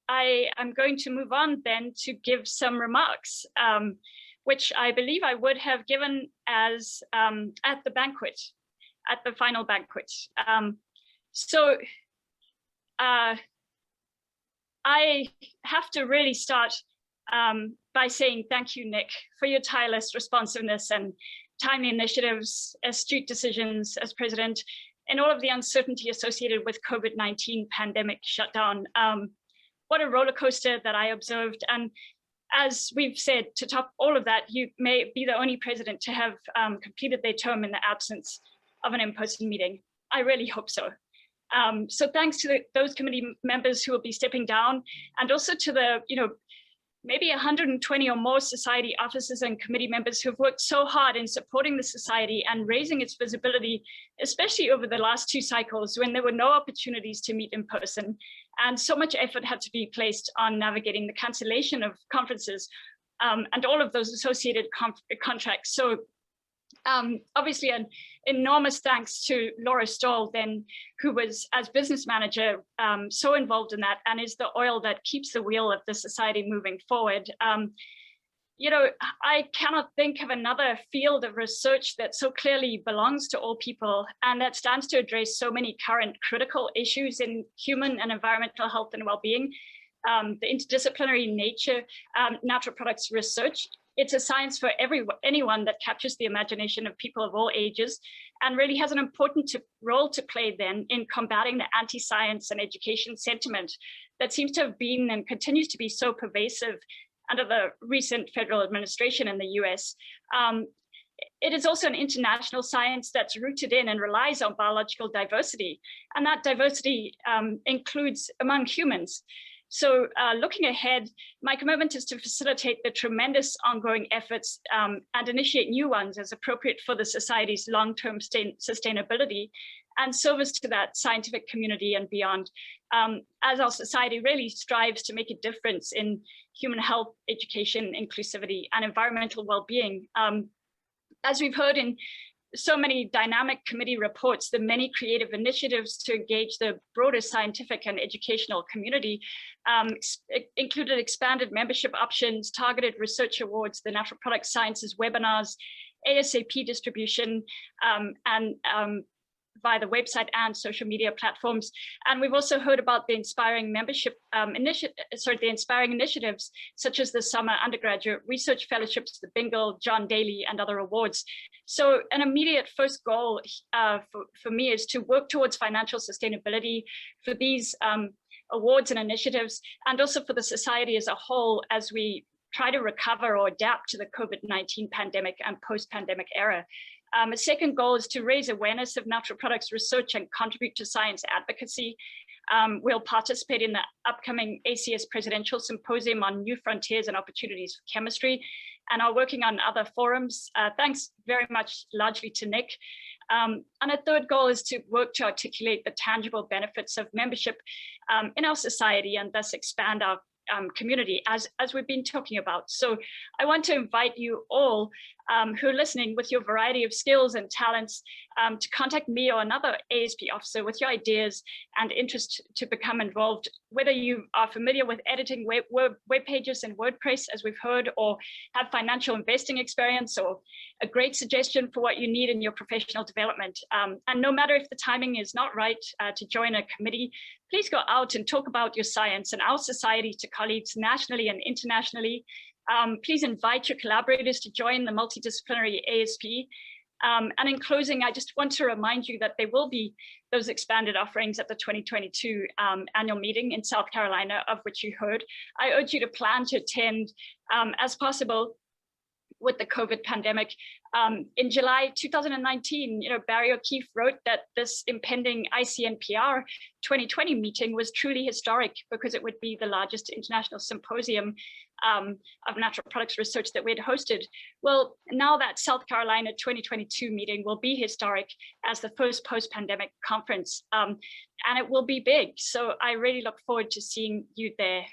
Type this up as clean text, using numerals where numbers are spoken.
I am going to move on then to give some remarks, which I believe I would have given as at the banquet, at the final banquet. So I have to really start by saying thank you, Nick, for your tireless responsiveness and timely initiatives, astute decisions as president, and all of the uncertainty associated with COVID-19 pandemic shutdown. What a roller coaster that I observed. And as we've said, to top all of that, you may be the only president to have completed their term in the absence of an in-person meeting. I really hope so. So thanks to those committee members who will be stepping down, and also to the, maybe 120 or more society officers and committee members who've worked so hard in supporting the society and raising its visibility, especially over the last 2 cycles when there were no opportunities to meet in person. And so much effort had to be placed on navigating the cancellation of conferences and all of those associated contracts. So obviously an enormous thanks to Laura Stoll then, who was, as business manager, so involved in that and is the oil that keeps the wheel of the society moving forward. I cannot think of another field of research that so clearly belongs to all people and that stands to address so many current critical issues in human and environmental health and well-being. The interdisciplinary nature, natural products research. It's a science for anyone that captures the imagination of people of all ages and really has an important role to play then in combating the anti-science and education sentiment that seems to have been and continues to be so pervasive under the recent federal administration in the US. It is also an international science that's rooted in and relies on biological diversity, and that diversity includes among humans. So looking ahead, my commitment is to facilitate the tremendous ongoing efforts and initiate new ones as appropriate for the society's long-term sustainability and service to that scientific community and beyond, as our society really strives to make a difference in human health, education, inclusivity, and environmental well-being. As we've heard in so many dynamic committee reports, the many creative initiatives to engage the broader scientific and educational community included expanded membership options, targeted research awards, the natural product sciences webinars, ASAP distribution, and via the website and social media platforms. And we've also heard about the inspiring membership the inspiring initiatives such as the Summer Undergraduate Research Fellowships, the Bingle, John Daly, and other awards. So an immediate first goal for me is to work towards financial sustainability for these awards and initiatives, and also for the society as a whole as we try to recover or adapt to the COVID-19 pandemic and post-pandemic era. A second goal is to raise awareness of natural products research and contribute to science advocacy. We'll participate in the upcoming ACS Presidential Symposium on New Frontiers and Opportunities for Chemistry, and are working on other forums. Thanks very much largely to Nick. And a third goal is to work to articulate the tangible benefits of membership in our society and thus expand our community as we've been talking about. So I want to invite you all who are listening with your variety of skills and talents to contact me or another ASP officer with your ideas and interest to become involved, whether you are familiar with editing web pages in WordPress, as we've heard, or have financial investing experience, or a great suggestion for what you need in your professional development. And no matter if the timing is not right to join a committee, please go out and talk about your science and our society to colleagues nationally and internationally. Please invite your collaborators to join the multidisciplinary ASP. And in closing, I just want to remind you that there will be those expanded offerings at the 2022 annual meeting in South Carolina, of which you heard. I urge you to plan to attend as possible with the COVID pandemic. In July 2019, Barry O'Keefe wrote that this impending ICNPR 2020 meeting was truly historic because it would be the largest international symposium of natural products research that we had hosted. Well, now that South Carolina 2022 meeting will be historic as the first post-pandemic conference, and it will be big. So I really look forward to seeing you there.